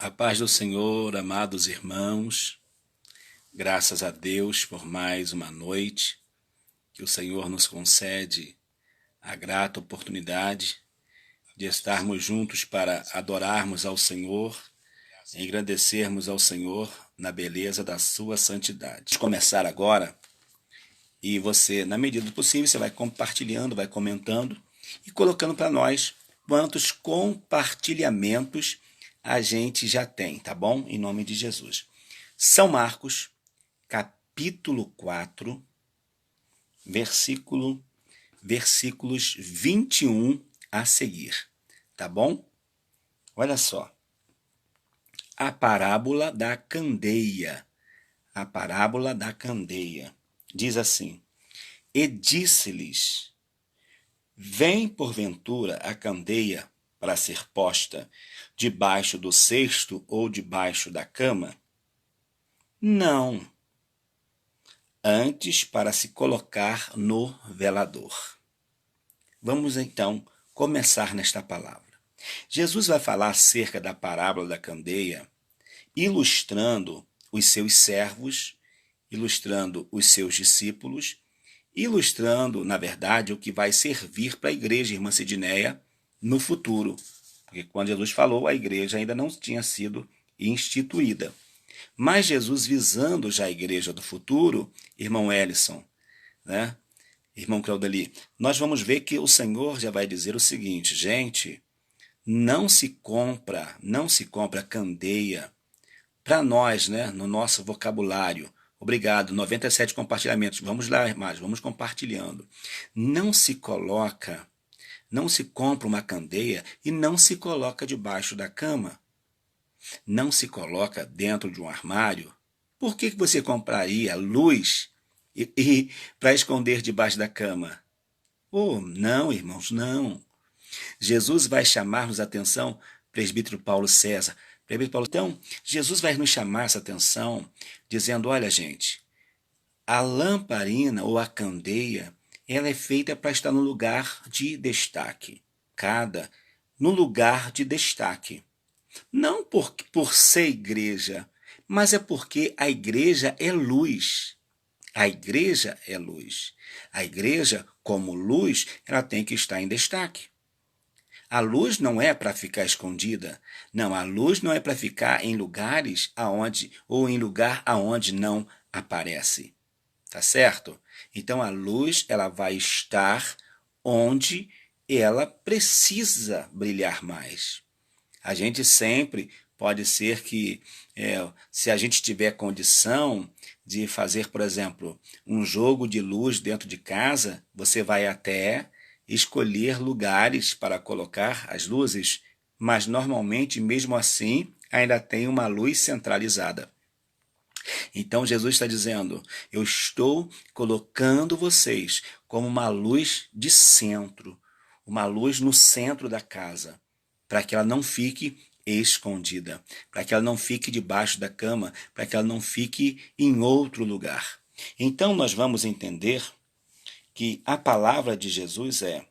A paz do Senhor, amados irmãos, graças a Deus por mais uma noite que o Senhor nos concede a grata oportunidade de estarmos juntos para adorarmos ao Senhor, engrandecermos ao Senhor na beleza da sua santidade. Vamos começar agora e você, na medida do possível, você vai compartilhando, vai comentando e colocando para nós quantos compartilhamentos a gente já tem, tá bom? Em nome de Jesus. São Marcos, capítulo 4, versículos 21 a seguir, tá bom? Olha só. A parábola da candeia. A parábola da candeia. Diz assim: E disse-lhes: Vem porventura a candeia para ser posta debaixo do cesto ou debaixo da cama? Não, antes para se colocar no velador. Vamos então começar nesta palavra. Jesus vai falar acerca da parábola da candeia, ilustrando os seus servos, ilustrando os seus discípulos, ilustrando, na verdade, o que vai servir para a igreja irmã Sidneia no futuro. Porque quando Jesus falou, a igreja ainda não tinha sido instituída. Mas Jesus visando já a igreja do futuro, irmão Ellison, né? Irmão Claudeli, nós vamos ver que o Senhor já vai dizer o seguinte: gente, não se compra candeia para nós, né, no nosso vocabulário. Obrigado, 97 compartilhamentos. Vamos lá, irmãos, vamos compartilhando. Não se compra uma candeia e não se coloca debaixo da cama. Não se coloca dentro de um armário. Por que você compraria luz para esconder debaixo da cama? Oh, não, irmãos, não. Jesus vai chamar-nos a atenção, presbítero Paulo César. Então, Jesus vai nos chamar essa atenção, dizendo: olha, gente, a lamparina ou a candeia, ela é feita para estar no lugar de destaque. No lugar de destaque. Não por ser igreja, mas é porque a igreja é luz. A igreja é luz. A igreja, como luz, ela tem que estar em destaque. A luz não é para ficar escondida. Não, a luz não é para ficar em lugares em lugar aonde não aparece. Tá certo? Então a luz, ela vai estar onde ela precisa brilhar mais. A gente sempre pode ser que, se a gente tiver condição de fazer, por exemplo, um jogo de luz dentro de casa, você vai até escolher lugares para colocar as luzes, mas normalmente, mesmo assim, ainda tem uma luz centralizada. Então Jesus está dizendo: eu estou colocando vocês como uma luz de centro, uma luz no centro da casa, para que ela não fique escondida, para que ela não fique debaixo da cama, para que ela não fique em outro lugar. Então nós vamos entender que a palavra de Jesus é: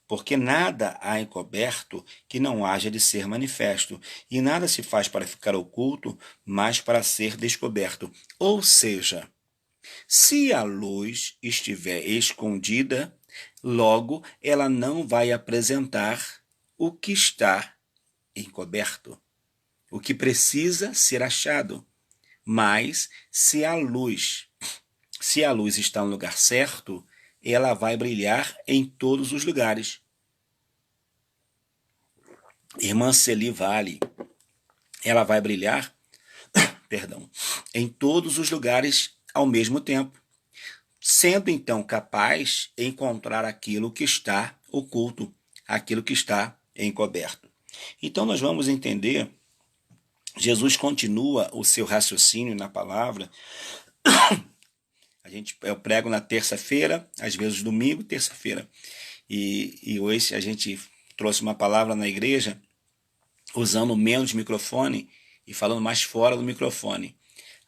porque nada há encoberto que não haja de ser manifesto, e nada se faz para ficar oculto, mas para ser descoberto. Ou seja, se a luz estiver escondida, logo ela não vai apresentar o que está encoberto, o que precisa ser achado. Mas se a luz está no lugar certo, ela vai brilhar em todos os lugares. Irmã Celi Vale, ela vai brilhar, em todos os lugares ao mesmo tempo, sendo então capaz de encontrar aquilo que está oculto, aquilo que está encoberto. Então nós vamos entender, Jesus continua o seu raciocínio na palavra. Eu prego na terça-feira, às vezes domingo, terça-feira. E hoje a gente trouxe uma palavra na igreja usando menos microfone e falando mais fora do microfone.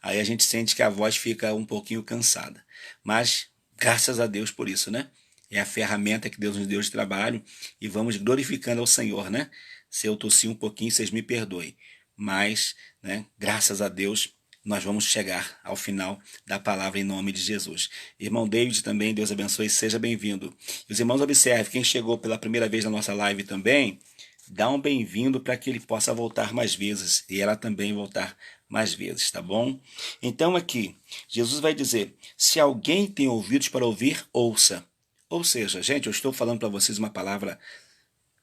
Aí a gente sente que a voz fica um pouquinho cansada. Mas graças a Deus por isso, né? É a ferramenta que Deus nos deu de trabalho e vamos glorificando ao Senhor, né? Se eu tossi um pouquinho, vocês me perdoem. mas, né, graças a Deus, nós vamos chegar ao final da palavra em nome de Jesus. Irmão David também, Deus abençoe, seja bem-vindo. E os irmãos observem, quem chegou pela primeira vez na nossa live também, dá um bem-vindo para que ele possa voltar mais vezes e ela também voltar mais vezes, tá bom? Então aqui, Jesus vai dizer, se alguém tem ouvidos para ouvir, ouça. Ou seja, gente, eu estou falando para vocês uma palavra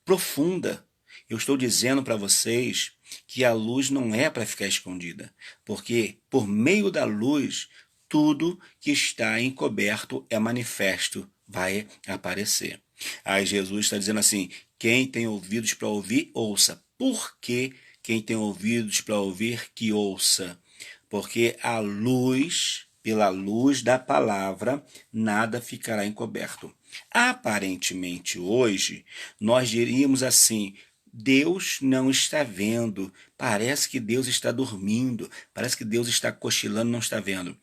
profunda. Eu estou dizendo para vocês que a luz não é para ficar escondida, porque por meio da luz, tudo que está encoberto é manifesto, vai aparecer. Aí Jesus está dizendo assim, quem tem ouvidos para ouvir, ouça. Por que quem tem ouvidos para ouvir, que ouça? Porque a luz, pela luz da palavra, nada ficará encoberto. Aparentemente, hoje, nós diríamos assim, Deus não está vendo, parece que Deus está dormindo, parece que Deus está cochilando, não está vendo.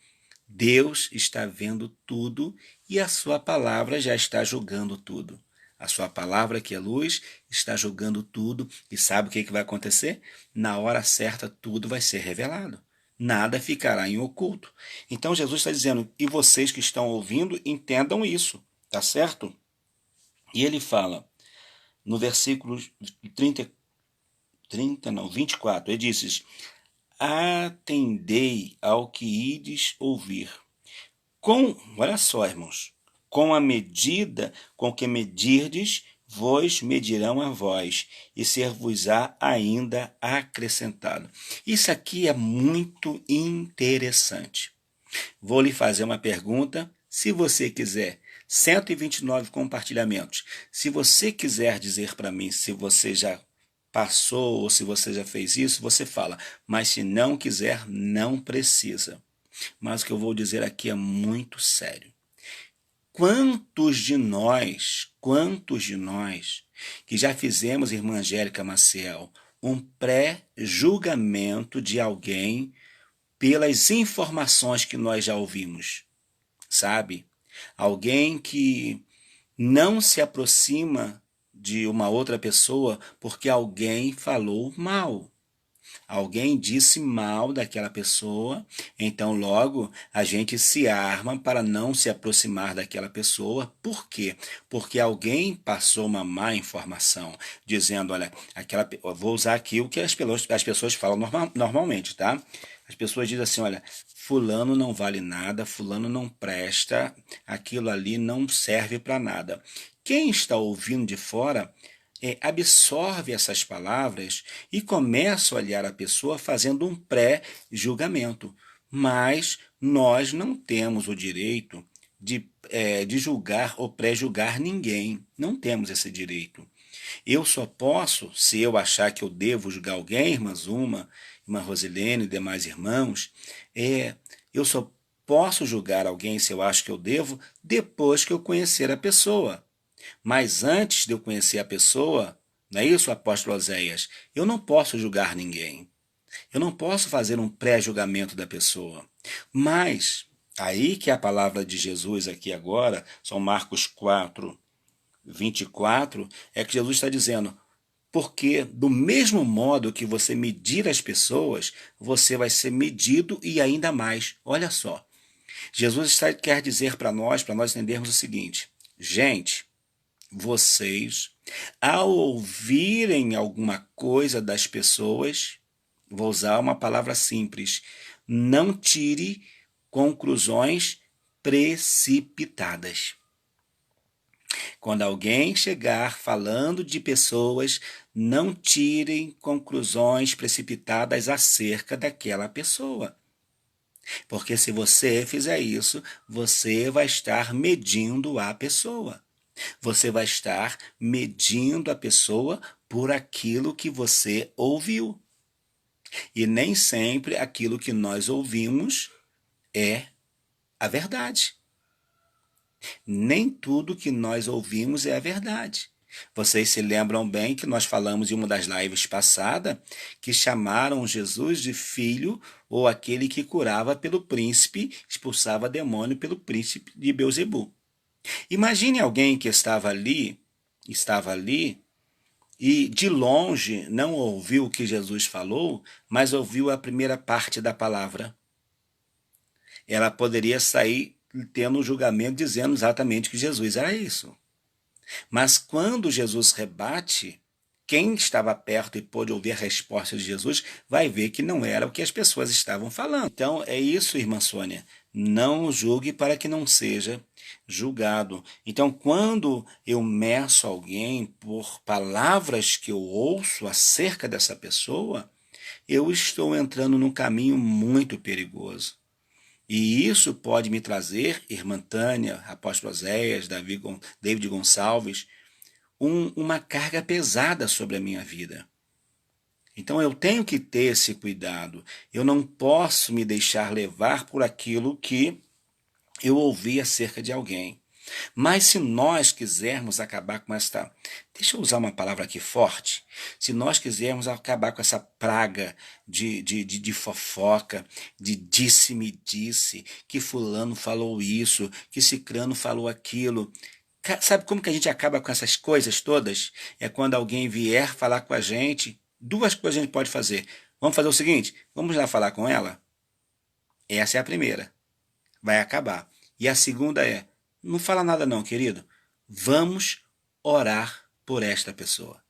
Deus está vendo tudo e a sua palavra já está julgando tudo. A sua palavra, que é luz, está julgando tudo e sabe o que vai acontecer? Na hora certa, tudo vai ser revelado. Nada ficará em oculto. Então Jesus está dizendo, e vocês que estão ouvindo, entendam isso, tá certo? E ele fala, no versículo 24, ele diz, atendei ao que ides ouvir. Olha só, irmãos, com a medida com que medirdes, vos medirão a vós, e ser-vos-á ainda acrescentado. Isso aqui é muito interessante. Vou lhe fazer uma pergunta, se você quiser, 129 compartilhamentos. Se você quiser dizer para mim se você já passou ou se você já fez isso, você fala. Mas se não quiser, não precisa. Mas o que eu vou dizer aqui é muito sério. Quantos de nós que já fizemos, irmã Angélica Maciel, um pré-julgamento de alguém pelas informações que nós já ouvimos, sabe? Alguém que não se aproxima de uma outra pessoa porque alguém falou mal. Alguém disse mal daquela pessoa, então logo a gente se arma para não se aproximar daquela pessoa. Por quê? Porque alguém passou uma má informação, dizendo, olha, vou usar aqui o que as pessoas falam normalmente, tá? As pessoas dizem assim, olha, fulano não vale nada, fulano não presta, aquilo ali não serve para nada. Quem está ouvindo de fora absorve essas palavras e começa a olhar a pessoa fazendo um pré-julgamento. Mas nós não temos o direito de julgar ou pré-julgar ninguém. Não temos esse direito. Eu só posso, se eu achar que eu devo julgar alguém, irmã Zuma, irmã Rosilene e demais irmãos, eu só posso julgar alguém se eu acho que eu devo depois que eu conhecer a pessoa. Mas antes de eu conhecer a pessoa, não é isso, apóstolo Oséias? Eu não posso julgar ninguém. Eu não posso fazer um pré-julgamento da pessoa. Mas, aí que a palavra de Jesus aqui agora, São Marcos 4, 24, é que Jesus está dizendo, porque do mesmo modo que você medir as pessoas, você vai ser medido e ainda mais. Olha só, Jesus quer dizer para nós entendermos o seguinte, gente, vocês, ao ouvirem alguma coisa das pessoas, vou usar uma palavra simples, não tire conclusões precipitadas. Quando alguém chegar falando de pessoas, não tirem conclusões precipitadas acerca daquela pessoa. Porque se você fizer isso, você vai estar medindo a pessoa. Você vai estar medindo a pessoa por aquilo que você ouviu. E nem sempre aquilo que nós ouvimos é a verdade. Nem tudo que nós ouvimos é a verdade. Vocês se lembram bem que nós falamos em uma das lives passadas que chamaram Jesus de filho ou aquele que curava pelo príncipe, expulsava demônio pelo príncipe de Beelzebu. Imagine alguém que estava ali e de longe não ouviu o que Jesus falou, mas ouviu a primeira parte da palavra. Ela poderia sair tendo um julgamento dizendo exatamente que Jesus era isso. Mas quando Jesus rebate, quem estava perto e pôde ouvir a resposta de Jesus vai ver que não era o que as pessoas estavam falando. Então é isso, irmã Sônia. Não julgue para que não seja julgado. Então, quando eu meço alguém por palavras que eu ouço acerca dessa pessoa, eu estou entrando num caminho muito perigoso. E isso pode me trazer, irmã Tânia, apóstolo Oséias, David Gonçalves, uma carga pesada sobre a minha vida. Então eu tenho que ter esse cuidado. Eu não posso me deixar levar por aquilo que eu ouvi acerca de alguém. Mas se nós quisermos acabar com esta. Deixa eu usar uma palavra aqui forte. Se nós quisermos acabar com essa praga de fofoca, de disse-me-disse, que fulano falou isso, que cicrano falou aquilo. Sabe como que a gente acaba com essas coisas todas? É quando alguém vier falar com a gente. Duas coisas a gente pode fazer. Vamos fazer o seguinte: vamos lá falar com ela? Essa é a primeira. Vai acabar. E a segunda é: não fala nada não, querido. Vamos orar por esta pessoa.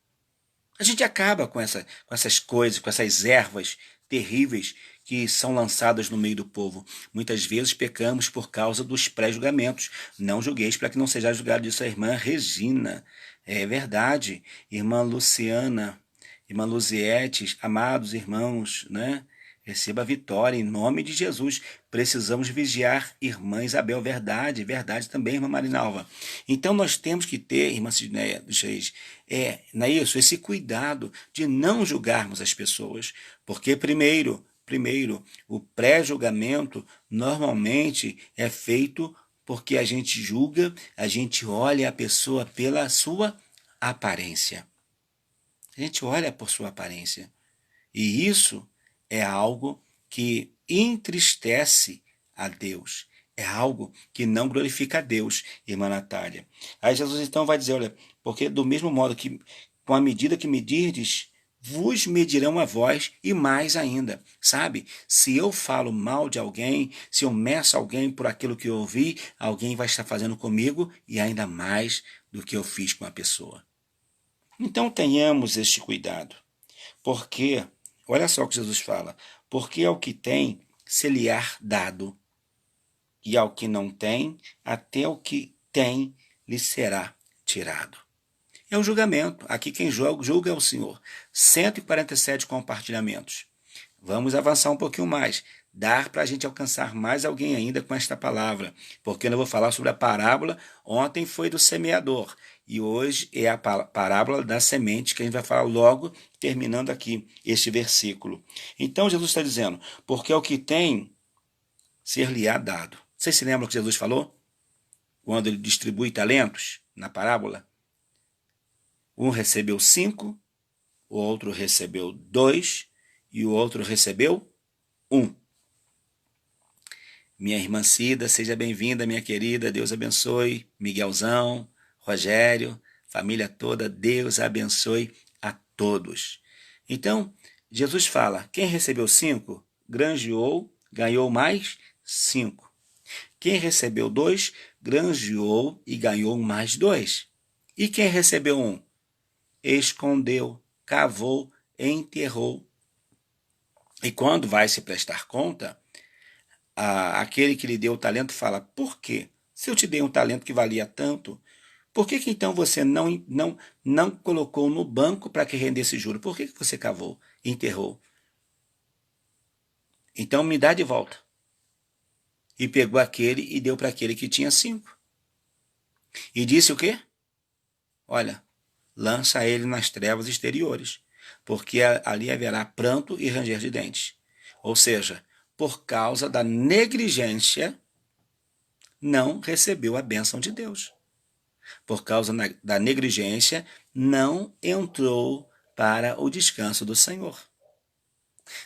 A gente acaba com essas coisas, com essas ervas terríveis que são lançadas no meio do povo. Muitas vezes pecamos por causa dos pré-julgamentos. Não julgueis para que não seja julgado, disse a irmã Regina. É verdade. Irmã Luciana, irmã Luziete, amados irmãos, né? Receba a vitória em nome de Jesus. Precisamos vigiar, irmã Isabel. Verdade, verdade também, irmã Marinalva. Então nós temos que ter, irmã Sidneia dos Reis, não é isso? Esse cuidado de não julgarmos as pessoas. Porque primeiro, o pré-julgamento normalmente é feito porque a gente julga, a gente olha a pessoa pela sua aparência. A gente olha por sua aparência. E isso é algo que entristece a Deus. É algo que não glorifica a Deus, irmã Natália. Aí Jesus então vai dizer, olha, porque do mesmo modo que com a medida que medirdes, vos medirão a vós e mais ainda. Sabe? Se eu falo mal de alguém, se eu meço alguém por aquilo que eu ouvi, alguém vai estar fazendo comigo e ainda mais do que eu fiz com a pessoa. Então tenhamos este cuidado. Porque, olha só o que Jesus fala, porque ao que tem se lhe há dado, e ao que não tem, até o que tem lhe será tirado. É o julgamento. Aqui quem julga é o Senhor. 147 compartilhamentos. Vamos avançar um pouquinho mais. Dar para a gente alcançar mais alguém ainda com esta palavra. Porque eu vou falar sobre a parábola. Ontem foi do semeador. E hoje é a parábola da semente que a gente vai falar logo, terminando aqui este versículo. Então Jesus está dizendo, porque o que tem, ser-lhe-á dado. Vocês se lembram o que Jesus falou? Quando ele distribui talentos na parábola? Um recebeu 5, o outro recebeu 2 e o outro recebeu 1. Minha irmã Cida, seja bem-vinda, minha querida. Deus abençoe. Miguelzão, Rogério, família toda, Deus abençoe a todos. Então, Jesus fala, quem recebeu 5, granjeou, ganhou mais 5. Quem recebeu 2, granjeou e ganhou mais 2. E quem recebeu 1? Escondeu, cavou, enterrou. E quando vai se prestar conta, aquele que lhe deu o talento fala, por quê? Se eu te dei um talento que valia tanto, por que então você não colocou no banco para que rendesse juro? Por que você cavou, enterrou? Então me dá de volta. E pegou aquele e deu para aquele que tinha 5. E disse o quê? Olha, lança ele nas trevas exteriores, porque ali haverá pranto e ranger de dentes. Ou seja, por causa da negligência, não recebeu a bênção de Deus. Por causa da negligência, não entrou para o descanso do Senhor.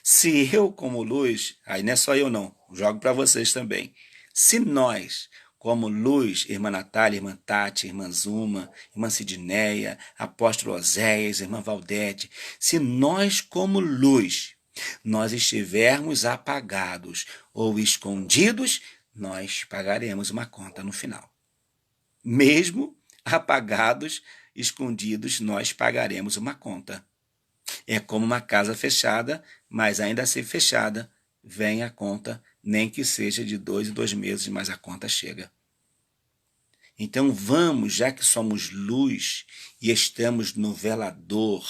Se eu, como luz, aí não é só eu não, jogo para vocês também. Se nós, como luz, irmã Natália, irmã Tati, irmã Zuma, irmã Sidneia, apóstolo Oséias, irmã Valdete, se nós como luz, nós estivermos apagados ou escondidos, nós pagaremos uma conta no final. Mesmo apagados, escondidos, nós pagaremos uma conta. É como uma casa fechada, mas ainda assim fechada, vem a conta, nem que seja de 2 em 2 meses, mas a conta chega. Então vamos, já que somos luz e estamos no velador,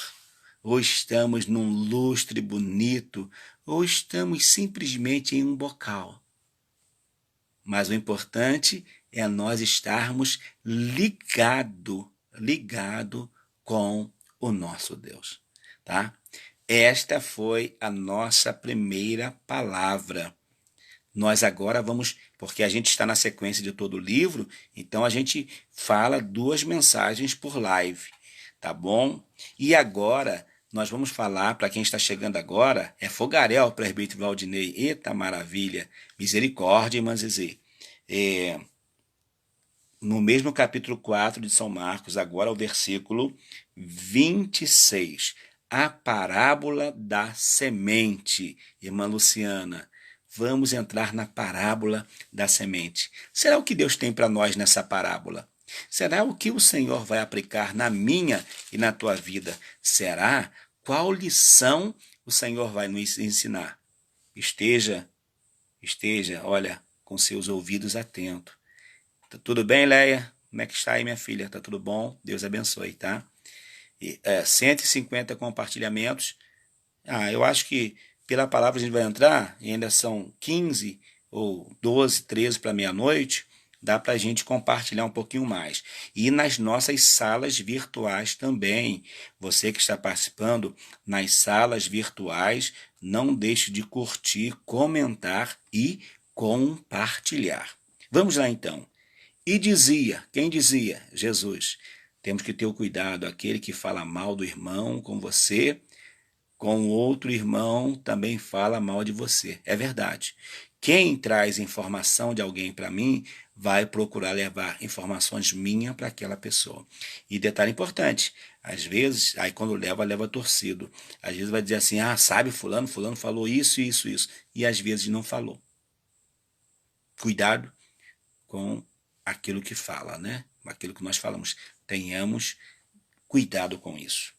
ou estamos num lustre bonito, ou estamos simplesmente em um bocal. Mas o importante é nós estarmos ligado com o nosso Deus, tá? Esta foi a nossa primeira palavra. Nós agora vamos, porque a gente está na sequência de todo o livro, então a gente fala 2 mensagens por live, tá bom? E agora nós vamos falar, para quem está chegando agora, é Fogaréu, presbítero Valdinei, eita maravilha, misericórdia, irmã Zezê. No mesmo capítulo 4 de São Marcos, agora o versículo 26, a parábola da semente, irmã Luciana. Vamos entrar na parábola da semente. Será o que Deus tem para nós nessa parábola? Será o que o Senhor vai aplicar na minha e na tua vida? Será qual lição o Senhor vai nos ensinar? Esteja, olha, com seus ouvidos atentos. Tá tudo bem, Leia? Como é que está aí, minha filha? Tá tudo bom? Deus abençoe, tá? 150 compartilhamentos. Eu acho que pela palavra a gente vai entrar, e ainda são 15 ou 12, 13 para meia-noite, dá para a gente compartilhar um pouquinho mais. E nas nossas salas virtuais também. Você que está participando nas salas virtuais, não deixe de curtir, comentar e compartilhar. Vamos lá então. E dizia, quem dizia? Jesus. Temos que ter o cuidado, aquele que fala mal do irmão com você, com outro irmão também fala mal de você. É verdade. Quem traz informação de alguém para mim vai procurar levar informações minhas para aquela pessoa. E detalhe importante, às vezes, aí quando leva torcido. Às vezes vai dizer assim, sabe fulano falou isso, isso, isso. E às vezes não falou. Cuidado com aquilo que fala, né? Aquilo que nós falamos. Tenhamos cuidado com isso.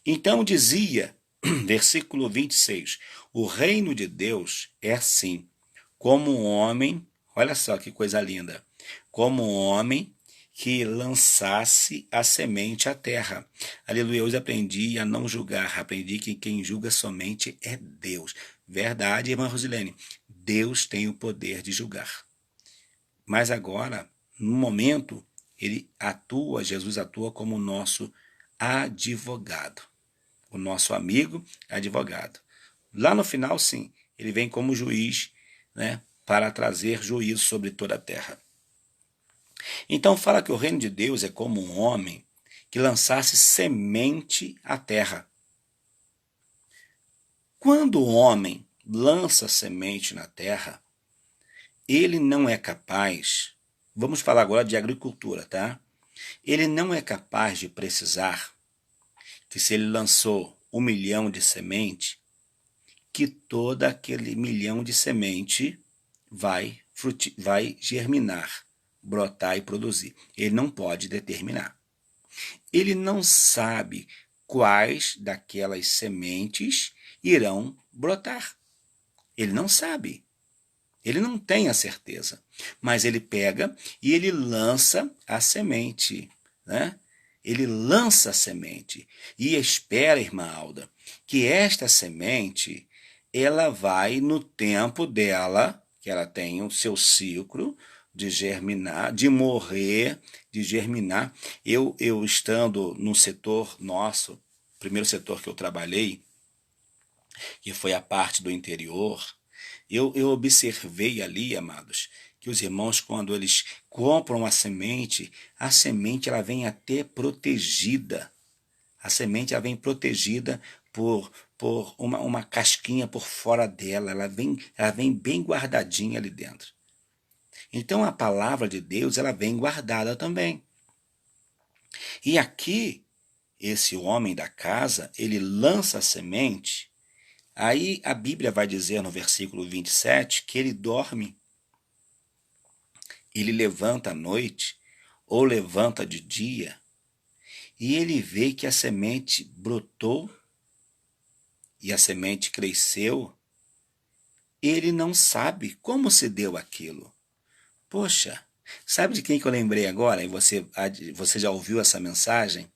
Então dizia, versículo 26, o reino de Deus é assim, como um homem, olha só que coisa linda, como um homem que lançasse a semente à terra. Aleluia, hoje aprendi a não julgar, aprendi que quem julga somente é Deus. Verdade, irmã Rosilene, Deus tem o poder de julgar. Mas agora, no momento, Jesus atua como o nosso advogado, o nosso amigo advogado. Lá no final, sim, ele vem como juiz, né, para trazer juízo sobre toda a terra. Então fala que o reino de Deus é como um homem que lançasse semente à terra. Quando o homem lança semente na terra, ele não é capaz, vamos falar agora de agricultura, tá? Ele não é capaz de precisar que se ele lançou 1 milhão de semente, que todo aquele 1 milhão de semente vai germinar, brotar e produzir. Ele não pode determinar. Ele não sabe quais daquelas sementes irão brotar. Ele não sabe. Ele não tem a certeza. Mas ele pega e ele lança a semente, né? Ele lança a semente e espera, irmã Alda, que esta semente ela vai no tempo dela, que ela tem o seu ciclo de germinar, de morrer, de germinar. Eu estando no setor nosso, primeiro setor que eu trabalhei, que foi a parte do interior, eu observei ali, amados, que os irmãos, quando eles compram a semente ela vem até protegida. A semente ela vem protegida por uma casquinha por fora dela, ela vem bem guardadinha ali dentro. Então a palavra de Deus, ela vem guardada também. E aqui, esse homem da casa, ele lança a semente. Aí a Bíblia vai dizer no versículo 27 que ele dorme. Ele levanta à noite ou levanta de dia e ele vê que a semente brotou e a semente cresceu. Ele não sabe como se deu aquilo. Poxa, sabe de quem que eu lembrei agora? E você já ouviu essa mensagem?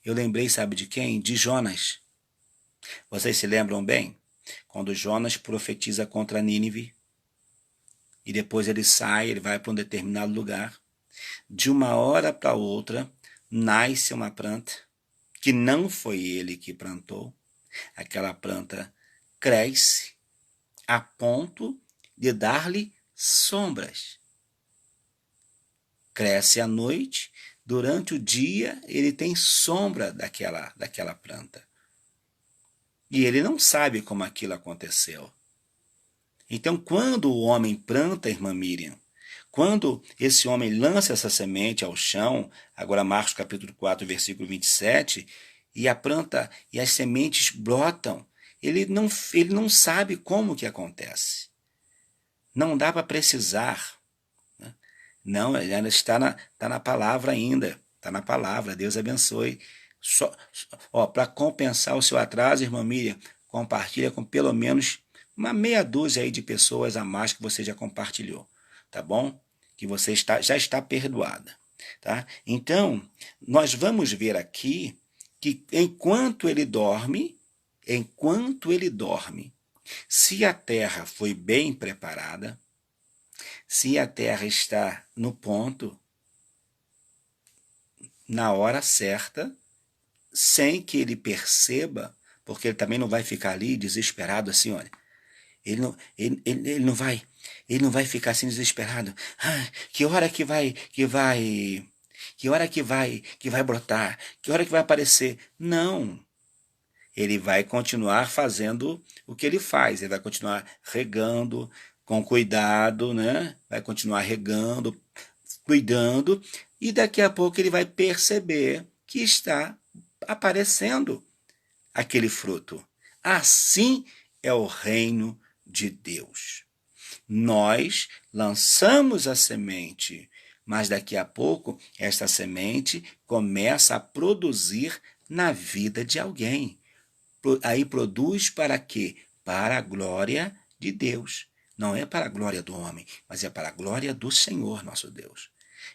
Eu lembrei, sabe de quem? De Jonas. Vocês se lembram bem? Quando Jonas profetiza contra Nínive, e depois ele sai, ele vai para um determinado lugar. De uma hora para outra, nasce uma planta, que não foi ele que plantou. Aquela planta cresce a ponto de dar-lhe sombras. Cresce à noite, durante o dia ele tem sombra daquela planta. E ele não sabe como aquilo aconteceu. Então, quando o homem planta, irmã Miriam, quando esse homem lança essa semente ao chão, agora Marcos capítulo 4, versículo 27, e a planta e as sementes brotam, ele não sabe como que acontece. Não dá para precisar. Né? Não, ela está na palavra ainda. Está na palavra, Deus abençoe. Para compensar o seu atraso, irmã Miriam, compartilha com pelo menos uma meia dúzia aí de pessoas a mais que você já compartilhou, tá bom? Que você já está perdoada, tá? Então, nós vamos ver aqui que enquanto ele dorme, se a terra foi bem preparada, se a terra está no ponto, na hora certa, sem que ele perceba, porque ele também não vai ficar ali desesperado assim, olha. Ele não vai ficar assim desesperado. Ah, que hora que vai brotar? Que hora que vai aparecer? Não. Ele vai continuar fazendo o que ele faz. Ele vai continuar regando com cuidado, né? Vai continuar regando, cuidando, e daqui a pouco ele vai perceber que está aparecendo aquele fruto. Assim é o reino de Deus. Nós lançamos a semente, mas daqui a pouco esta semente começa a produzir na vida de alguém. Aí produz para quê? Para a glória de Deus. Não é para a glória do homem, mas é para a glória do Senhor, nosso Deus.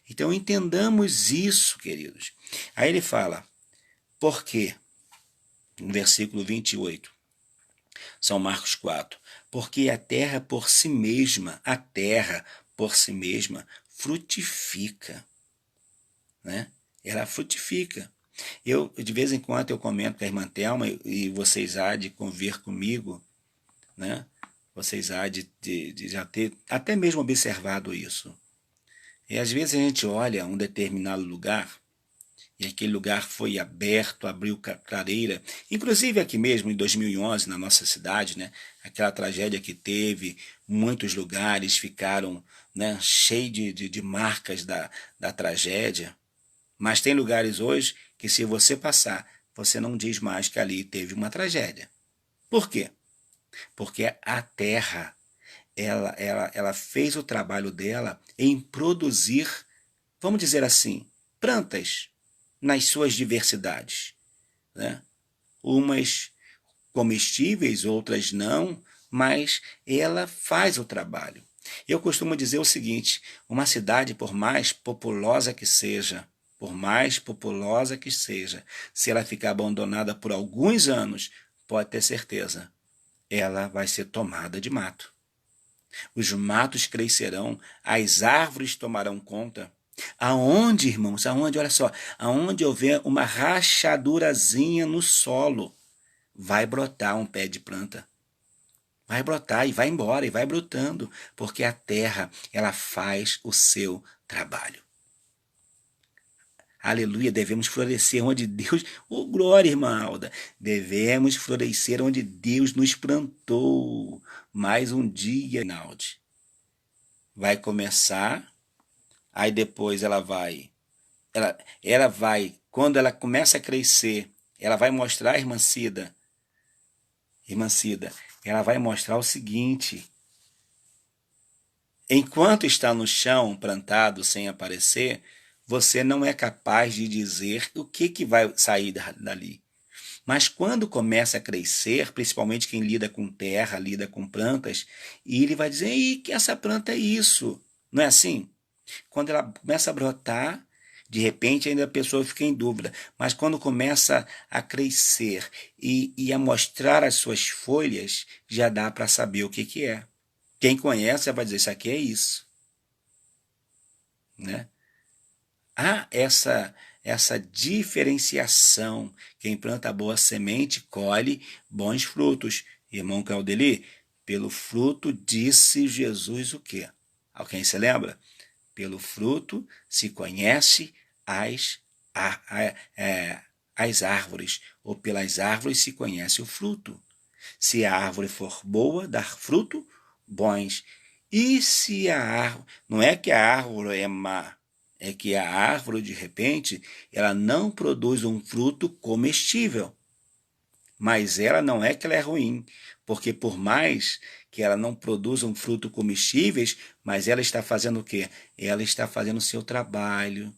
Então entendamos isso, queridos. Aí ele fala, por quê? No versículo 28. São Marcos 4. Porque a terra por si mesma frutifica. Né? Ela frutifica. De vez em quando eu comento com a irmã Thelma e vocês há de convir comigo, né? Vocês há de já ter até mesmo observado isso. E às vezes a gente olha um determinado lugar e aquele lugar foi aberto, abriu clareira. Inclusive aqui mesmo, em 2011, na nossa cidade, né, aquela tragédia que teve, muitos lugares ficaram, né, cheios de marcas da tragédia. Mas tem lugares hoje que se você passar, você não diz mais que ali teve uma tragédia. Por quê? Porque a terra, ela fez o trabalho dela em produzir, vamos dizer assim, plantas, nas suas diversidades, né? Umas comestíveis, outras não, mas ela faz o trabalho. Eu costumo dizer o seguinte, uma cidade, por mais populosa que seja, se ela ficar abandonada por alguns anos, pode ter certeza, ela vai ser tomada de mato. Os matos crescerão, as árvores tomarão conta. Aonde, irmãos? Aonde? Olha só. Aonde houver uma rachadurazinha no solo, vai brotar um pé de planta. Vai brotar e vai embora e vai brotando, porque a terra, ela faz o seu trabalho. Aleluia, devemos florescer onde Deus... Oh, glória, irmã Alda! Devemos florescer onde Deus nos plantou. Mais um dia, Naldi. vai começar, aí depois ela vai, quando ela começa a crescer, ela vai mostrar a irmã Cida, ela vai mostrar o seguinte: enquanto está no chão, plantado, sem aparecer, você não é capaz de dizer o que vai sair dali. Mas quando começa a crescer, principalmente quem lida com terra, lida com plantas, e ele vai dizer: "Ih, que essa planta é isso?" Não é assim? Quando ela começa a brotar, de repente ainda a pessoa fica em dúvida, mas quando começa a crescer e a mostrar as suas folhas, já dá para saber o que é. Quem conhece vai dizer: isso aqui é isso, né? Há essa diferenciação. Quem planta boa semente colhe bons frutos. Irmão Claudeli, pelo fruto disse Jesus o quê? Alguém se lembra? Pelo fruto se conhece as árvores, ou pelas árvores se conhece o fruto. Se a árvore for boa, dar fruto, bons. E se a árvore... Não é que a árvore é má, é que a árvore, de repente, ela não produz um fruto comestível. Mas ela não é que ela é ruim, porque por mais que ela não produza um fruto comestíveis, mas ela está fazendo o quê? Ela está fazendo o seu trabalho.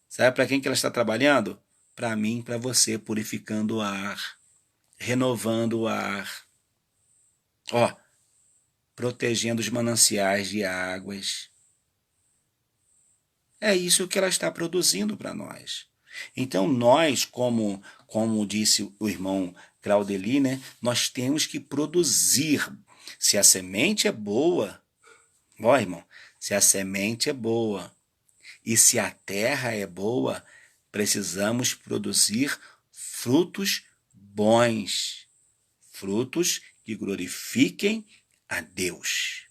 Sabe para quem que ela está trabalhando? Para mim, para você, purificando o ar, renovando o ar, ó, protegendo os mananciais de águas. É isso que ela está produzindo para nós. Então nós, como disse o irmão Claudeli, né, nós temos que produzir. Se a semente é boa, ó irmão, se a semente é boa e se a terra é boa, precisamos produzir frutos bons, frutos que glorifiquem a Deus.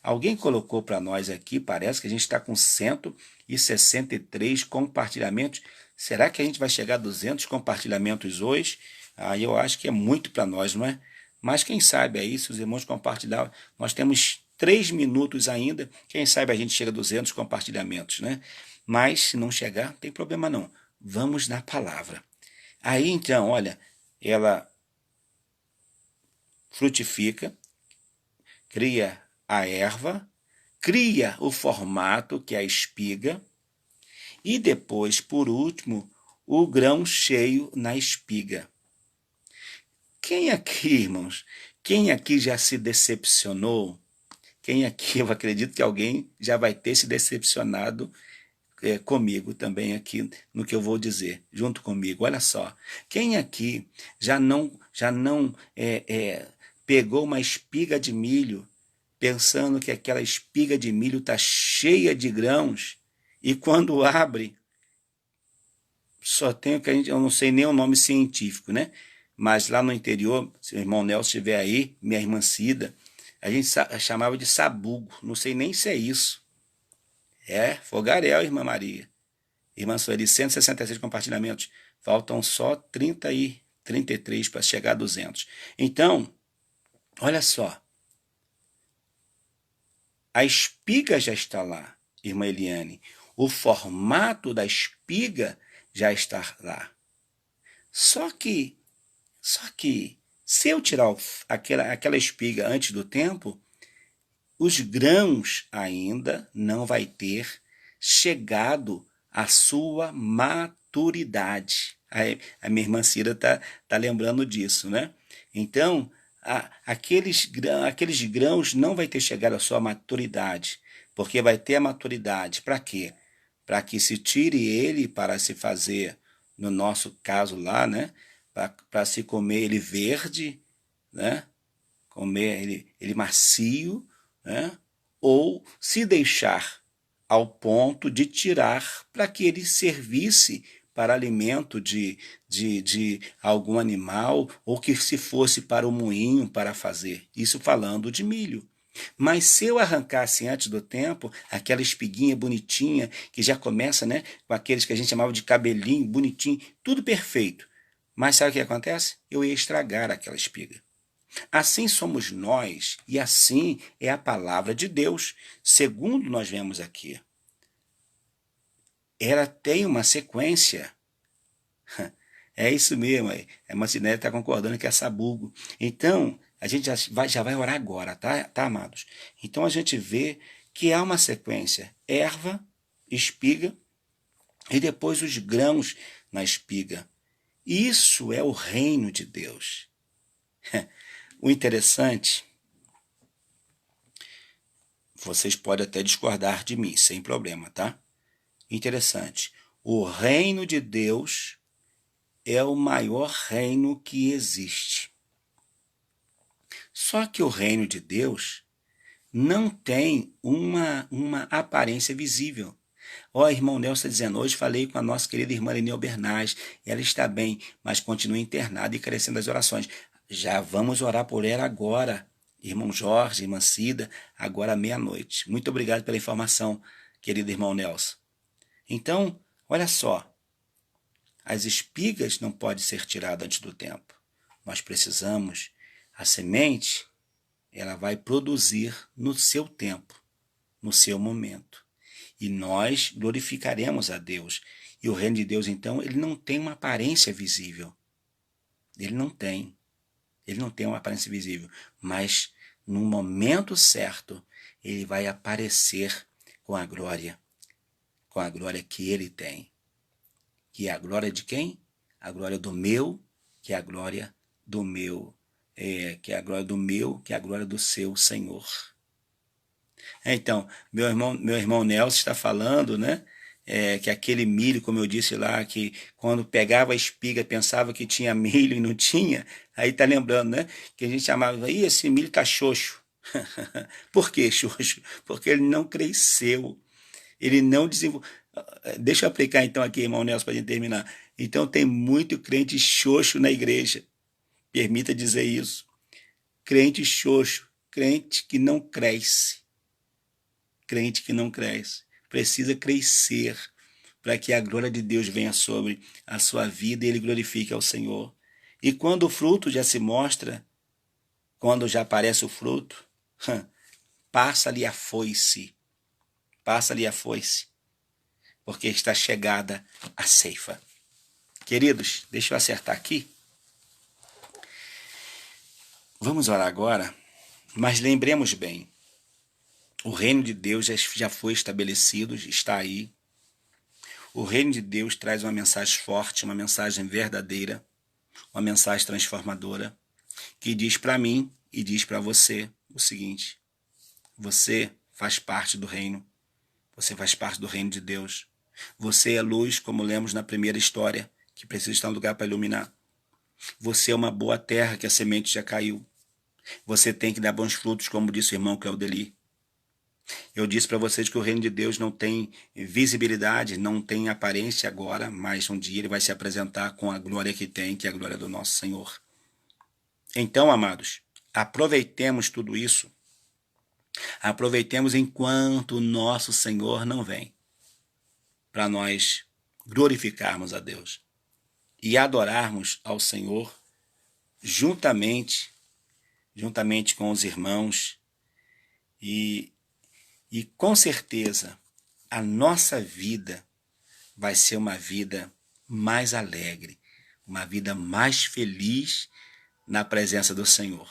Alguém colocou para nós aqui, parece que a gente está com 163 compartilhamentos. Será que a gente vai chegar a 200 compartilhamentos hoje? Aí eu acho que é muito para nós, não é? Mas quem sabe aí, se os irmãos compartilhar, nós temos 3 minutos ainda, quem sabe a gente chega a 200 compartilhamentos, né? Mas se não chegar, não tem problema não. Vamos na palavra. Aí então, olha, ela frutifica, cria a erva, cria o formato, que é a espiga, e depois, por último, o grão cheio na espiga. Quem aqui, irmãos, quem aqui já se decepcionou? Quem aqui, eu acredito que alguém já vai ter se decepcionado comigo também aqui no que eu vou dizer, junto comigo. Olha só, quem aqui já não pegou uma espiga de milho pensando que aquela espiga de milho está cheia de grãos, e quando abre, só tem o que eu não sei nem o nome científico, né? Mas lá no interior, se o irmão Nelson estiver aí, minha irmã Cida, a gente chamava de sabugo, não sei nem se é isso. É fogaréu, irmã Maria. Irmã Sueli, 166 compartilhamentos, faltam só 33 para chegar a 200. Então, olha só, a espiga já está lá, irmã Eliane. O formato da espiga já está lá. Só que, se eu tirar aquela espiga antes do tempo, os grãos ainda não vai ter chegado à sua maturidade. A minha irmã Cira tá lembrando disso, né? Então, aqueles grãos não vai ter chegado à sua maturidade, porque vai ter a maturidade para quê? Para que se tire ele para se fazer, no nosso caso lá, né? Para se comer ele verde, né? Comer ele macio, né? Ou se deixar ao ponto de tirar para que ele servisse para alimento de algum animal, ou que se fosse para o moinho para fazer. Isso falando de milho. Mas se eu arrancasse antes do tempo, aquela espiguinha bonitinha, que já começa, né, com aqueles que a gente chamava de cabelinho, bonitinho, tudo perfeito. Mas sabe o que acontece? Eu ia estragar aquela espiga. Assim somos nós e assim é a palavra de Deus, segundo nós vemos aqui. Ela tem uma sequência. É isso mesmo, a Marcinete está concordando que é sabugo. Então, a gente já vai orar agora, tá, amados? Então a gente vê que há uma sequência: erva, espiga e depois os grãos na espiga. Isso é o reino de Deus. O interessante, vocês podem até discordar de mim, sem problema, tá? Interessante. O reino de Deus é o maior reino que existe. Só que o reino de Deus não tem uma aparência visível. Ó, irmão Nelson está dizendo, hoje falei com a nossa querida irmã Lenil Bernays, ela está bem, mas continua internada e carecendo das orações. Já vamos orar por ela agora, irmão Jorge, irmã Cida, agora à meia-noite. Muito obrigado pela informação, querido irmão Nelson. Então, olha só, as espigas não podem ser tiradas antes do tempo. Nós precisamos, a semente, ela vai produzir no seu tempo, no seu momento. E nós glorificaremos a Deus. E o reino de Deus, então, ele não tem uma aparência visível. Ele não tem uma aparência visível. Mas, no momento certo, ele vai aparecer com a glória que ele tem. Que é a glória de quem? A glória do meu, que é a glória do meu, que é a glória do meu, que é a glória do seu Senhor. Então, meu irmão Nelson está falando, né? Que aquele milho, como eu disse lá, que quando pegava a espiga pensava que tinha milho e não tinha, aí tá lembrando, né? Que a gente chamava, esse milho tá xoxo. Por que xoxo? Porque ele não cresceu, ele não desenvolveu. Deixa eu aplicar então aqui, irmão Nelson, para a gente terminar. Então tem muito crente xoxo na igreja, permita dizer isso. Crente xoxo, crente que não cresce. Crente que não cresce. Precisa crescer para que a glória de Deus venha sobre a sua vida e ele glorifique ao Senhor. E quando o fruto já se mostra, quando já aparece o fruto, passa-lhe a foice. Passa-lhe a foice. Porque está chegada a ceifa. Queridos, deixa eu acertar aqui. Vamos orar agora, mas lembremos bem, o reino de Deus já foi estabelecido, está aí. O reino de Deus traz uma mensagem forte, uma mensagem verdadeira, uma mensagem transformadora, que diz para mim e diz para você o seguinte: você faz parte do reino, você faz parte do reino de Deus. Você é luz, como lemos na primeira história, que precisa estar no lugar para iluminar. Você é uma boa terra que a semente já caiu. Você tem que dar bons frutos, como disse o irmão Claudeli. Eu disse para vocês que o reino de Deus não tem visibilidade, não tem aparência agora, mas um dia ele vai se apresentar com a glória que tem, que é a glória do nosso Senhor. Então, amados, aproveitemos tudo isso. Aproveitemos enquanto o nosso Senhor não vem, para nós glorificarmos a Deus e adorarmos ao Senhor juntamente com os irmãos e com certeza a nossa vida vai ser uma vida mais alegre, uma vida mais feliz na presença do Senhor.